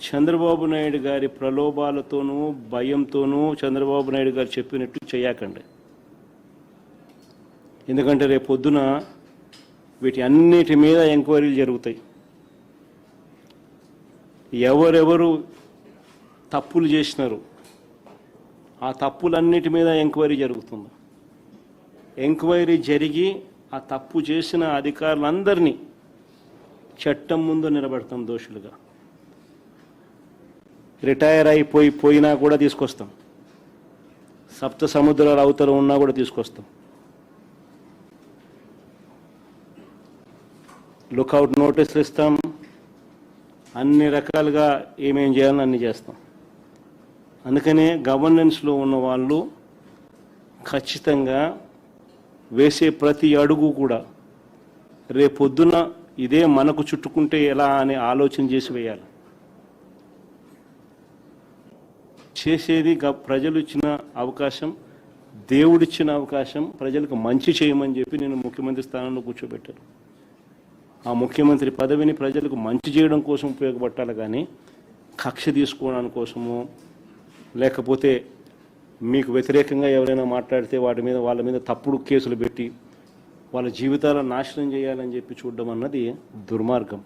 చంద్రబాబు నాయుడు గారి ప్రలోభాలతోనూ భయంతోనూ చంద్రబాబు నాయుడు గారు చెప్పినట్టు చేయకండి. ఎందుకంటే రేపు పొద్దున వీటి అన్నిటి మీద ఎంక్వైరీలు జరుగుతాయి. ఎవరెవరు తప్పులు చేసినారు ఆ తప్పులన్నిటి మీద ఎంక్వైరీ జరుగుతుంది. ఎంక్వైరీ జరిగి ఆ తప్పు చేసిన అధికారులందరినీ చట్టం ముందు నిలబెడతాం దోషులుగా. రిటైర్ అయిపోయినా కూడా తీసుకొస్తాం. సప్త సముద్రాల అవతల ఉన్నా కూడా తీసుకొస్తాం. లుకౌట్ నోటీసులు ఇస్తాం. అన్ని రకాలుగా ఏమేం చేయాలని అన్ని చేస్తాం. అందుకనే గవర్నెన్స్లో ఉన్న వాళ్ళు ఖచ్చితంగా వేసే ప్రతి అడుగు కూడా రేపొద్దున ఇదే మనకు చుట్టుకుంటే ఎలా అని ఆలోచన చేసి వేయాలి. చేసేది ప్రజలు ఇచ్చిన అవకాశం, దేవుడిచ్చిన అవకాశం, ప్రజలకు మంచి చేయమని చెప్పి నేను ముఖ్యమంత్రి స్థానంలో కూర్చోబెట్టాను. ఆ ముఖ్యమంత్రి పదవిని ప్రజలకు మంచి చేయడం కోసం ఉపయోగపట్టాలి, కానీ కక్ష తీసుకోవడానికి కోసము లేకపోతే మీకు వ్యతిరేకంగా ఎవరైనా మాట్లాడితే వాళ్ళ మీద తప్పుడు కేసులు పెట్టి వాళ్ళ జీవితాలను నాశనం చేయాలని చెప్పి చూడడం అన్నది దుర్మార్గం.